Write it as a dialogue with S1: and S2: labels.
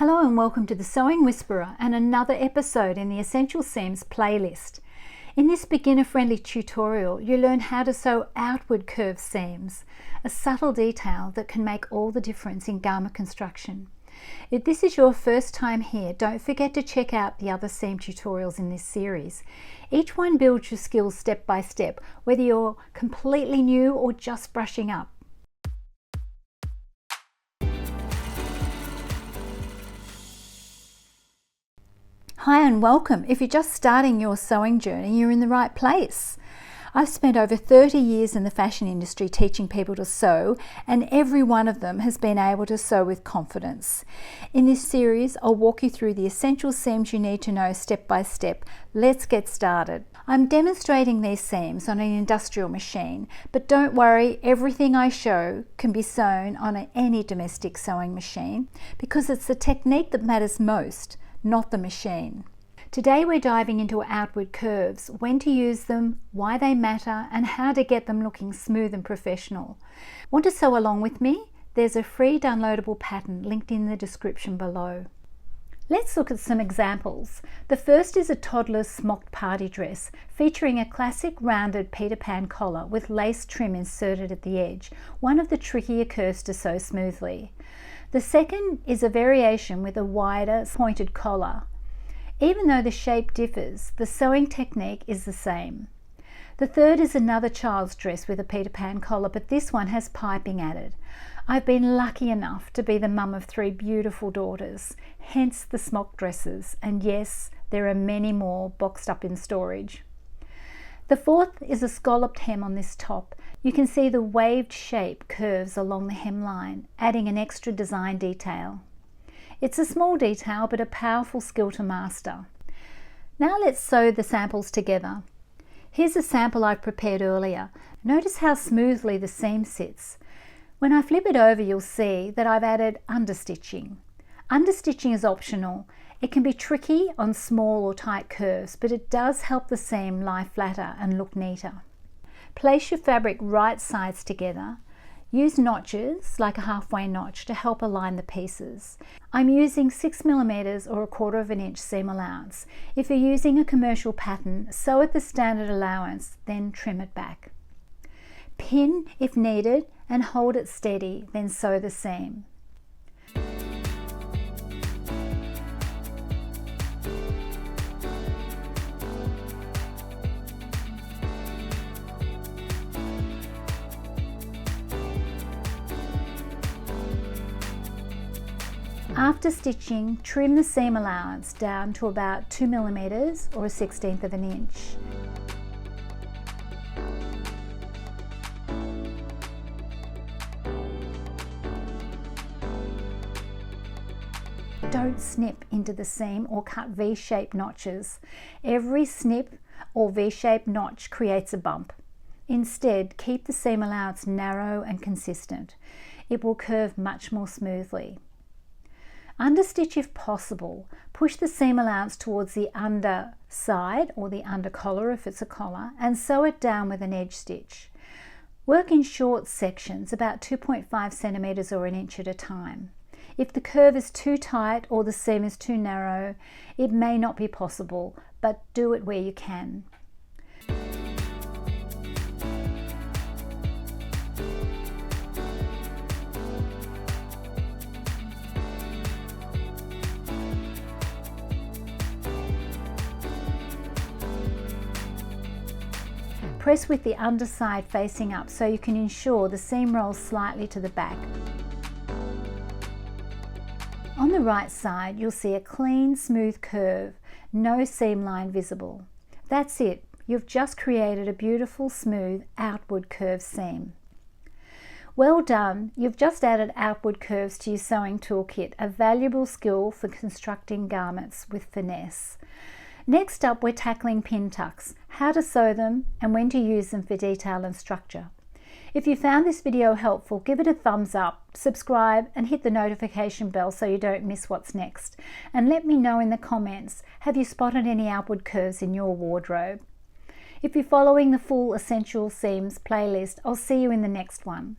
S1: Hello and welcome to the Sewing Whisperer and another episode in the Essential Seams playlist. In this beginner-friendly tutorial, you learn how to sew outward curved seams, a subtle detail that can make all the difference in garment construction. If this is your first time here, don't forget to check out the other seam tutorials in this series. Each one builds your skills step by step, whether you're completely new or just brushing up. Hi and welcome. If you're just starting your sewing journey, you're in the right place. I've spent over 30 years in the fashion industry teaching people to sew, and every one of them has been able to sew with confidence. In this series, I'll walk you through the essential seams you need to know step by step. Let's get started. I'm demonstrating these seams on an industrial machine, but don't worry, everything I show can be sewn on any domestic sewing machine because it's the technique that matters most, not the machine. Today we're diving into outward curves, when to use them, why they matter, and how to get them looking smooth and professional. Want to sew along with me? There's a free downloadable pattern linked in the description below. Let's look at some examples. The first is a toddler's smocked party dress, featuring a classic rounded Peter Pan collar with lace trim inserted at the edge, one of the trickier curves to sew smoothly. The second is a variation with a wider pointed collar. Even though the shape differs, the sewing technique is the same. The third is another child's dress with a Peter Pan collar, but this one has piping added. I've been lucky enough to be the mum of 3 beautiful daughters, hence the smock dresses, and yes, there are many more boxed up in storage. The fourth is a scalloped hem on this top. You can see the waved shape curves along the hemline, adding an extra design detail. It's a small detail, but a powerful skill to master. Now let's sew the samples together. Here's a sample I prepared earlier. Notice how smoothly the seam sits. When I flip it over, you'll see that I've added understitching. Understitching is optional. It can be tricky on small or tight curves, but it does help the seam lie flatter and look neater. Place your fabric right sides together. Use notches, like a halfway notch, to help align the pieces. I'm using 6mm or 1/4 inch seam allowance. If you're using a commercial pattern, sew at the standard allowance, then trim it back. Pin if needed and hold it steady, then sew the seam. After stitching, trim the seam allowance down to about 2mm or 1/16 inch. Don't snip into the seam or cut V-shaped notches. Every snip or V-shaped notch creates a bump. Instead, keep the seam allowance narrow and consistent. It will curve much more smoothly. Understitch if possible. Push the seam allowance towards the underside or the under collar if it's a collar, and sew it down with an edge stitch. Work in short sections, about 2.5 centimeters or 1 inch at a time. If the curve is too tight or the seam is too narrow, it may not be possible, but do it where you can. Press with the underside facing up so you can ensure the seam rolls slightly to the back. On the right side, you'll see a clean, smooth curve, no seam line visible. That's it. You've just created a beautiful, smooth, outward curved seam. Well done. You've just added outward curves to your sewing toolkit, a valuable skill for constructing garments with finesse. Next up, we're tackling pin tucks, how to sew them and when to use them for detail and structure. If you found this video helpful, give it a thumbs up, subscribe and hit the notification bell so you don't miss what's next. And let me know in the comments, have you spotted any outward curves in your wardrobe? If you're following the full Essential Seams playlist, I'll see you in the next one.